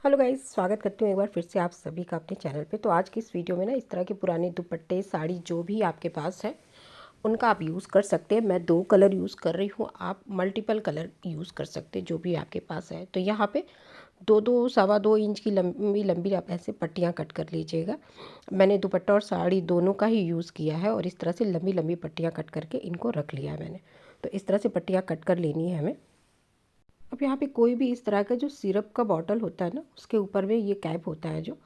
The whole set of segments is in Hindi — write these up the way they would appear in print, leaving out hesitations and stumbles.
हेलो गाइस, स्वागत करती हूँ एक बार फिर से आप सभी का अपने चैनल पे। तो आज की इस वीडियो में ना इस तरह के पुराने दुपट्टे साड़ी जो भी आपके पास है उनका आप यूज़ कर सकते हैं। मैं 2 कलर यूज़ कर रही हूँ, आप मल्टीपल कलर यूज़ कर सकते हैं जो भी आपके पास है। तो यहाँ पे 2-2 सवा 2 इंच की लंबी लंबी आप ऐसे पट्टियाँ कट कर लीजिएगा। मैंने दुपट्टा और साड़ी दोनों का ही यूज़ किया है और इस तरह से लंबी लंबी पट्टियाँ कट करके इनको रख लिया है मैंने। तो इस तरह से पट्टियाँ कट कर लेनी है हमें। अब यहाँ पे कोई भी इस तरह का जो सिरप का बॉटल होता है ना, उसके ऊपर में ये कैप होता है जो,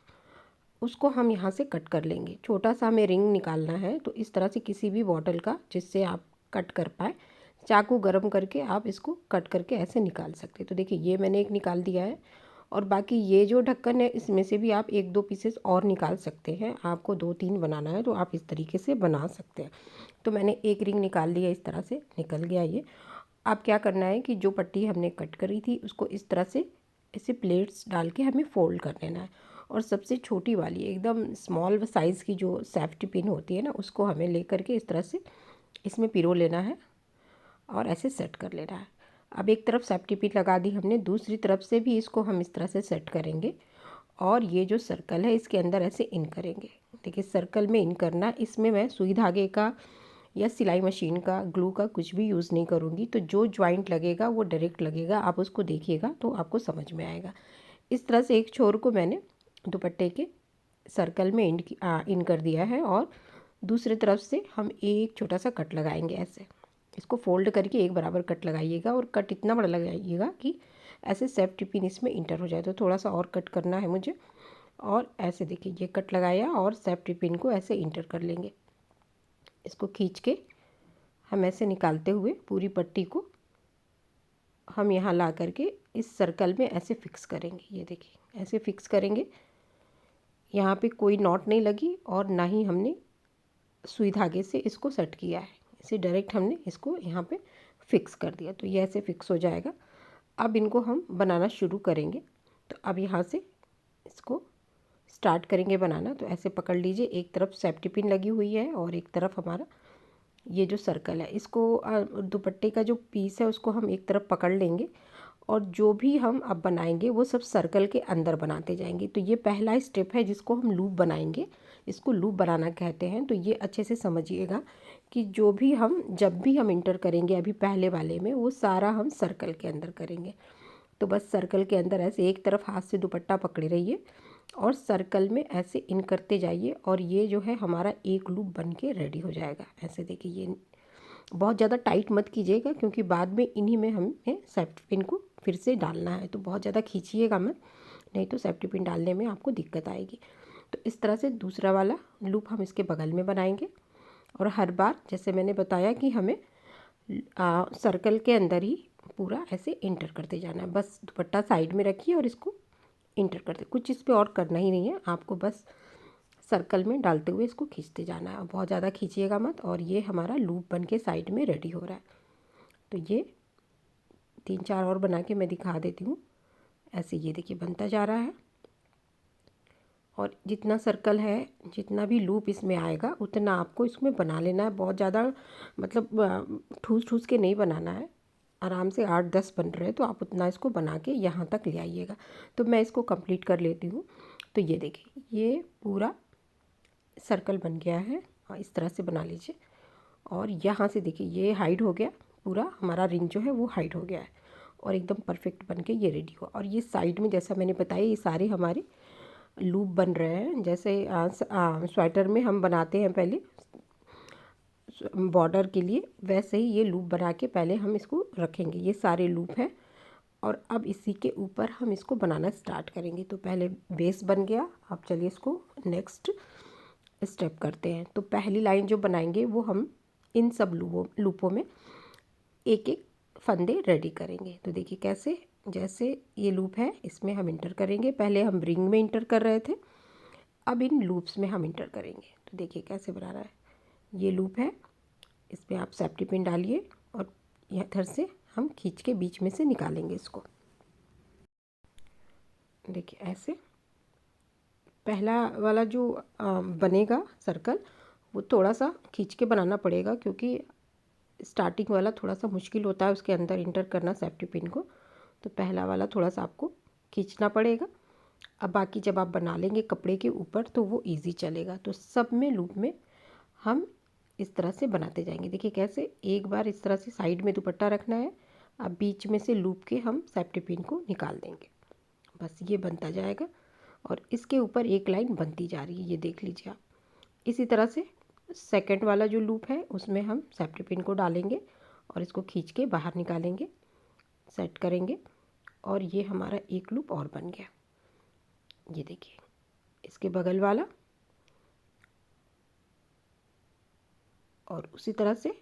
उसको हम यहाँ से कट कर लेंगे। छोटा सा हमें रिंग निकालना है, तो इस तरह से किसी भी बॉटल का जिससे आप कट कर पाए, चाकू गरम करके आप इसको कट करके ऐसे निकाल सकते हैं। तो देखिए ये मैंने एक निकाल दिया है और बाकी ये जो ढक्कन है इसमें से भी आप 1-2 पीसेस और निकाल सकते हैं। आपको 2-3 बनाना है तो आप इस तरीके से बना सकते हैं। तो मैंने एक रिंग निकाल लिया, इस तरह से निकल गया ये। अब क्या करना है कि जो पट्टी हमने कट करी थी उसको इस तरह से ऐसे प्लेट्स डाल के हमें फ़ोल्ड कर लेना है और सबसे छोटी वाली एकदम स्मॉल साइज़ की जो सेफ्टी पिन होती है ना, उसको हमें लेकर के इस तरह से इसमें पिरो लेना है और ऐसे सेट कर लेना है। अब एक तरफ सेफ्टी पिन लगा दी हमने, दूसरी तरफ से भी इसको हम इस तरह से सेट करेंगे और ये जो सर्कल है इसके अंदर ऐसे इन करेंगे। देखिए सर्कल में इन करना, इसमें मैं सुई धागे का या सिलाई मशीन का, ग्लू का कुछ भी यूज़ नहीं करूँगी। तो जो जॉइंट लगेगा वो डायरेक्ट लगेगा, आप उसको देखिएगा तो आपको समझ में आएगा। इस तरह से एक छोर को मैंने दुपट्टे के सर्कल में इन कर दिया है और दूसरी तरफ से हम एक छोटा सा कट लगाएंगे ऐसे। इसको फोल्ड करके एक बराबर कट लगाइएगा और कट इतना बड़ा लगाइएगा कि ऐसे सेफ्टी पिन इसमें इंटर हो जाए। तो थोड़ा सा और कट करना है मुझे और ऐसे देखिए ये कट लगाया और सेफ्टी पिन को ऐसे इंटर कर लेंगे। इसको खींच के हम ऐसे निकालते हुए पूरी पट्टी को हम यहाँ ला करके इस सर्कल में ऐसे फिक्स करेंगे। ये देखिए ऐसे फिक्स करेंगे, यहाँ पे कोई नॉट नहीं लगी और ना ही हमने सुई धागे से इसको सेट किया है, इसे डायरेक्ट हमने इसको यहाँ पे फिक्स कर दिया। तो ये ऐसे फिक्स हो जाएगा। अब इनको हम बनाना शुरू करेंगे। तो अब यहाँ से इसको स्टार्ट करेंगे बनाना। तो ऐसे पकड़ लीजिए, एक तरफ सेफ्टी पिन लगी हुई है और एक तरफ हमारा ये जो सर्कल है, इसको दुपट्टे का जो पीस है उसको हम एक तरफ पकड़ लेंगे और जो भी हम अब बनाएंगे वो सब सर्कल के अंदर बनाते जाएंगे। तो ये पहला स्टेप है जिसको हम लूप बनाएंगे, इसको लूप बनाना कहते हैं। तो ये अच्छे से समझिएगा कि जो भी हम जब भी हम इंटर करेंगे अभी पहले वाले में, वो सारा हम सर्कल के अंदर करेंगे। तो बस सर्कल के अंदर ऐसे एक तरफ हाथ से दुपट्टा पकड़े रहिए और सर्कल में ऐसे इन करते जाइए और ये जो है हमारा एक लूप बन के रेडी हो जाएगा। ऐसे देखिए, ये बहुत ज़्यादा टाइट मत कीजिएगा क्योंकि बाद में इन्हीं में हमें सेफ्टी पिन को फिर से डालना है। तो बहुत ज़्यादा खींचिएगा मत, नहीं तो सेफ्टी पिन डालने में आपको दिक्कत आएगी। तो इस तरह से दूसरा वाला लूप हम इसके बगल में बनाएंगे और हर बार जैसे मैंने बताया कि हमें सर्कल के अंदर ही पूरा ऐसे इंटर करते जाना है। बस दुपट्टा साइड में रखिए और इसको इंटर करते, कुछ इस पर और करना ही नहीं है आपको, बस सर्कल में डालते हुए इसको खींचते जाना है। बहुत ज़्यादा खींचिएगा मत। और ये हमारा लूप बन के साइड में रेडी हो रहा है। तो ये 3-4 और बना के मैं दिखा देती हूँ। ऐसे ये देखिए बनता जा रहा है और जितना सर्कल है, जितना भी लूप इसमें आएगा उतना आपको इसमें बना लेना है। बहुत ज़्यादा मतलब ठूस ठूस के नहीं बनाना है, आराम से 8-10 बन रहे हैं तो आप उतना इसको बना के यहाँ तक ले आइएगा। तो मैं इसको कंप्लीट कर लेती हूँ। तो ये देखिए ये पूरा सर्कल बन गया है और इस तरह से बना लीजिए और यहाँ से देखिए ये हाइड हो गया, पूरा हमारा रिंग जो है वो हाइड हो गया है और एकदम परफेक्ट बन के ये रेडी हुआ। और ये साइड में जैसा मैंने बताया ये सारे हमारे लूप बन रहे हैं, जैसे स्वेटर में हम बनाते हैं पहले बॉर्डर के लिए, वैसे ही ये लूप बना के पहले हम इसको रखेंगे। ये सारे लूप हैं और अब इसी के ऊपर हम इसको बनाना स्टार्ट करेंगे। तो पहले बेस बन गया, अब चलिए इसको नेक्स्ट स्टेप करते हैं। तो पहली लाइन जो बनाएंगे वो हम इन सब लूपों में एक एक फंदे रेडी करेंगे। तो देखिए कैसे, जैसे ये लूप है इसमें हम इंटर करेंगे, पहले हम रिंग में इंटर कर रहे थे, अब इन लूप्स में हम इंटर करेंगे। तो देखिए कैसे बना रहा है, ये लूप है, इसमें आप सेफ्टी पिन डालिए और इधर से हम खींच के बीच में से निकालेंगे इसको। देखिए ऐसे पहला वाला जो बनेगा सर्कल वो थोड़ा सा खींच के बनाना पड़ेगा क्योंकि स्टार्टिंग वाला थोड़ा सा मुश्किल होता है उसके अंदर इंटर करना सेफ्टी पिन को। तो पहला वाला थोड़ा सा आपको खींचना पड़ेगा अब बाकी जब आप बना लेंगे कपड़े के ऊपर तो वो इजी चलेगा। तो सब में लूप में हम इस तरह से बनाते जाएंगे। देखिए कैसे, एक बार इस तरह से साइड में दुपट्टा रखना है। अब बीच में से लूप के हम सेफ्टी पिन को निकाल देंगे। बस ये बनता जाएगा और इसके ऊपर एक लाइन बनती जा रही है, ये देख लीजिए आप। इसी तरह से सेकंड वाला जो लूप है उसमें हम सेफ्टी पिन को डालेंगे और इसको खींच के बाहर निकालेंगे, सेट करेंगे और ये हमारा एक लूप और बन गया। ये देखिए इसके बगल वाला और उसी तरह से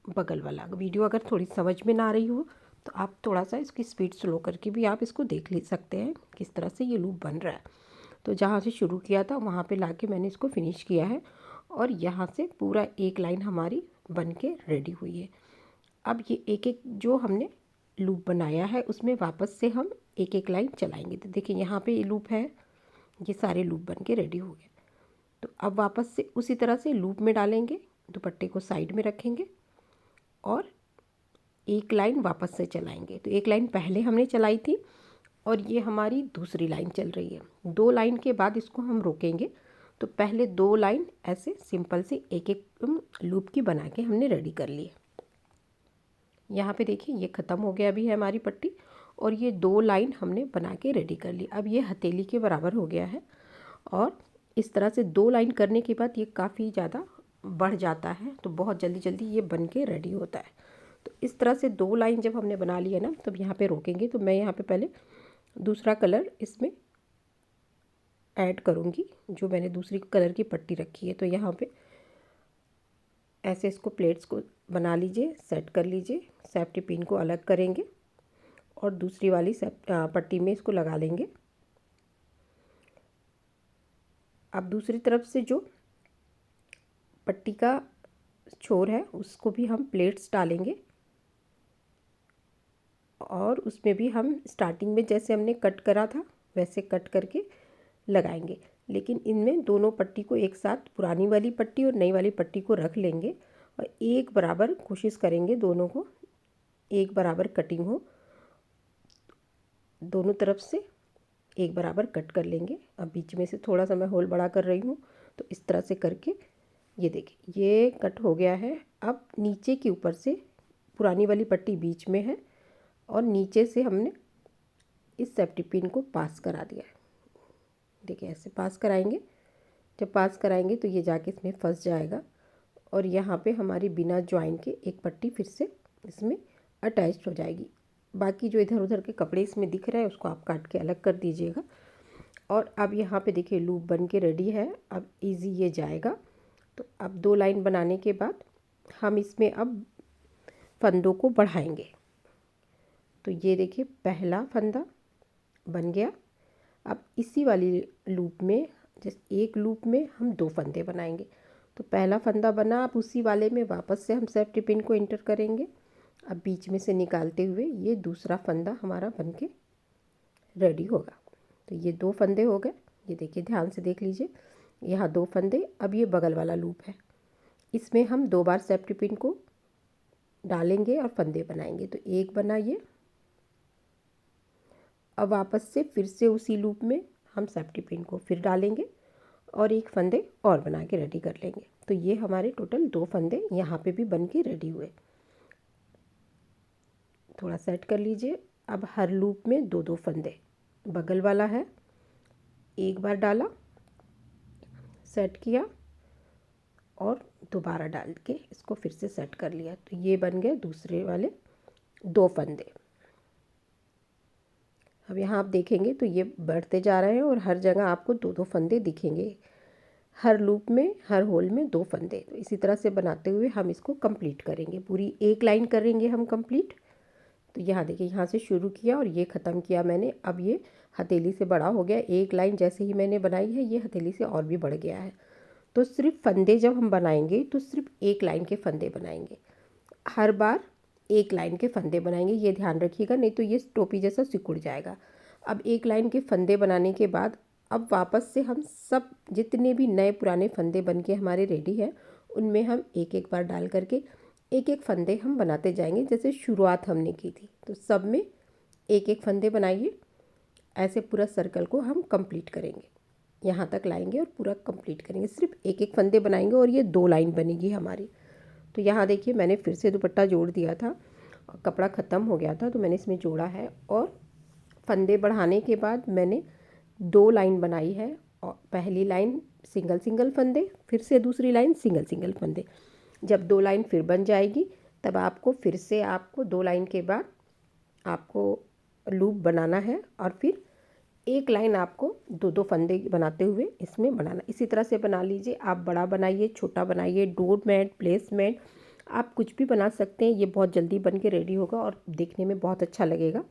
बगल वाला। वीडियो अगर थोड़ी समझ में ना आ रही हो तो आप थोड़ा सा इसकी स्पीड स्लो करके भी आप इसको देख ले सकते हैं किस तरह से ये लूप बन रहा है। तो जहाँ से शुरू किया था वहाँ पे लाके मैंने इसको फिनिश किया है और यहाँ से पूरा एक लाइन हमारी बन के रेडी हुई है। अब ये एक एक जो हमने लूप बनाया है उसमें वापस से हम एक एक लाइन चलाएंगे। तो देखिए यहाँ पे ये लूप है, ये सारे लूप बन के रेडी हो गए। तो अब वापस से उसी तरह से लूप में डालेंगे, दुपट्टे को साइड में रखेंगे और एक लाइन वापस से चलाएंगे। तो एक लाइन पहले हमने चलाई थी और ये हमारी दूसरी लाइन चल रही है। 2 लाइन के बाद इसको हम रोकेंगे। तो पहले 2 लाइन ऐसे सिंपल से एक एक लूप की बना के हमने रेडी कर ली है। यहाँ पे देखिए ये ख़त्म हो गया अभी है हमारी पट्टी और ये 2 लाइन हमने बना के रेडी कर ली। अब ये हथेली के बराबर हो गया है और इस तरह से 2 लाइन करने के बाद ये काफ़ी ज़्यादा बढ़ जाता है, तो बहुत जल्दी जल्दी ये बन के रेडी होता है। तो इस तरह से 2 लाइन जब हमने बना ली है ना, तब यहाँ पे रोकेंगे। तो मैं यहाँ पे पहले दूसरा कलर इसमें ऐड करूँगी, जो मैंने दूसरी कलर की पट्टी रखी है। तो यहाँ पे ऐसे इसको प्लेट्स को बना लीजिए, सेट कर लीजिए, सेफ्टी पिन को अलग करेंगे और दूसरी वाली पट्टी में इसको लगा लेंगे। अब दूसरी तरफ से जो पट्टी का छोर है उसको भी हम प्लेट्स डालेंगे और उसमें भी हम स्टार्टिंग में जैसे हमने कट करा था वैसे कट करके लगाएंगे। लेकिन इनमें दोनों पट्टी को एक साथ, पुरानी वाली पट्टी और नई वाली पट्टी को रख लेंगे और एक बराबर कोशिश करेंगे दोनों को एक बराबर कटिंग हो, दोनों तरफ से एक बराबर कट कर लेंगे। अब बीच में से थोड़ा सा मैं होल बड़ा कर रही हूँ, तो इस तरह से करके ये देखिए ये कट हो गया है। अब नीचे के ऊपर से पुरानी वाली पट्टी बीच में है और नीचे से हमने इस सेफ्टी पिन को पास करा दिया है। देखिए ऐसे पास कराएंगे, जब पास कराएंगे तो ये जाके इसमें फंस जाएगा और यहाँ पे हमारी बिना ज्वाइन के एक पट्टी फिर से इसमें अटैच हो जाएगी। बाकी जो इधर उधर के कपड़े इसमें दिख रहे हैं उसको आप काट के अलग कर दीजिएगा। और अब यहाँ पे देखिए लूप बन के रेडी है। अब इजी ये जाएगा। तो अब 2 लाइन बनाने के बाद हम इसमें अब फंदों को बढ़ाएंगे। तो ये देखिए पहला फंदा बन गया। अब इसी वाली लूप में, जैसे एक लूप में हम 2 फंदे बनाएंगे। तो पहला फंदा बना, अब उसी वाले में वापस से हम सेफ्टी पिन को इंटर करेंगे। अब बीच में से निकालते हुए ये दूसरा फंदा हमारा बन के रेडी होगा। तो ये 2 फंदे हो गए। ये देखिए ध्यान से देख लीजिए, यहाँ 2 फंदे। अब ये बगल वाला लूप है, इसमें हम 2 बार सेफ्टी पिन को डालेंगे और फंदे बनाएंगे। तो एक बना ये। अब वापस से फिर से उसी लूप में हम सेफ्टी पिन को फिर डालेंगे और एक फंदे और बना के रेडी कर लेंगे। तो ये हमारे टोटल 2 फंदे यहाँ पे भी बन के रेडी हुए। थोड़ा सेट कर लीजिए। अब हर लूप में 2-2 फंदे, बगल वाला है, एक बार डाला, सेट किया और दोबारा डाल के इसको फिर से सेट कर लिया। तो ये बन गए दूसरे वाले 2 फंदे। अब यहाँ आप देखेंगे तो ये बढ़ते जा रहे हैं और हर जगह आपको 2-2 फंदे दिखेंगे। हर लूप में, हर होल में 2 फंदे। तो इसी तरह से बनाते हुए हम इसको कंप्लीट करेंगे। पूरी एक लाइन करेंगे हम कंप्लीट। तो यहाँ देखिए यहाँ से शुरू किया और ये ख़त्म किया मैंने। अब ये हथेली से बड़ा हो गया। एक लाइन जैसे ही मैंने बनाई है ये हथेली से और भी बढ़ गया है। तो सिर्फ फंदे जब हम बनाएंगे तो सिर्फ एक लाइन के फंदे बनाएंगे, हर बार एक लाइन के फंदे बनाएंगे, ये ध्यान रखिएगा, नहीं तो ये टोपी जैसा सिकुड़ जाएगा। अब एक लाइन के फंदे बनाने के बाद अब वापस से हम सब जितने भी नए पुराने फंदे बन के हमारे रेडी हैं उनमें हम एक एक बार डाल करके एक एक फंदे हम बनाते जाएंगे, जैसे शुरुआत हमने की थी। तो सब में एक एक फंदे बनाइए ऐसे पूरा सर्कल को हम कंप्लीट करेंगे, यहाँ तक लाएंगे और पूरा कंप्लीट करेंगे। सिर्फ एक एक फंदे बनाएंगे और ये 2 लाइन बनेगी हमारी। तो यहाँ देखिए मैंने फिर से दुपट्टा जोड़ दिया था, कपड़ा ख़त्म हो गया था तो मैंने इसमें जोड़ा है और फंदे बढ़ाने के बाद मैंने 2 लाइन बनाई है। और पहली लाइन सिंगल सिंगल फंदे, फिर से दूसरी लाइन सिंगल सिंगल फंदे। जब 2 लाइन फिर बन जाएगी तब आपको फिर से 2 लाइन के बाद आपको लूप बनाना है और फिर एक लाइन आपको 2-2 फंदे बनाते हुए इसमें बनाना। इसी तरह से बना लीजिए। आप बड़ा बनाइए, छोटा बनाइए, डोर मैट, प्लेसमेंट, आप कुछ भी बना सकते हैं। ये बहुत जल्दी बन के रेडी होगा और देखने में बहुत अच्छा लगेगा।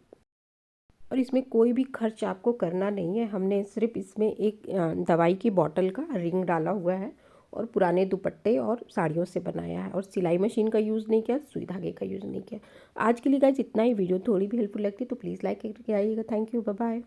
और इसमें कोई भी खर्च आपको करना नहीं है। हमने सिर्फ इसमें एक दवाई की बॉटल का रिंग डाला हुआ है और पुराने दुपट्टे और साड़ियों से बनाया है और सिलाई मशीन का यूज़ नहीं किया, सुई धागे का यूज़ नहीं किया। आज के लिए गाइस इतना ही। वीडियो थोड़ी भी हेल्पफुल लगती है तो प्लीज़ लाइक करके आइएगा। Thank you, bye bye.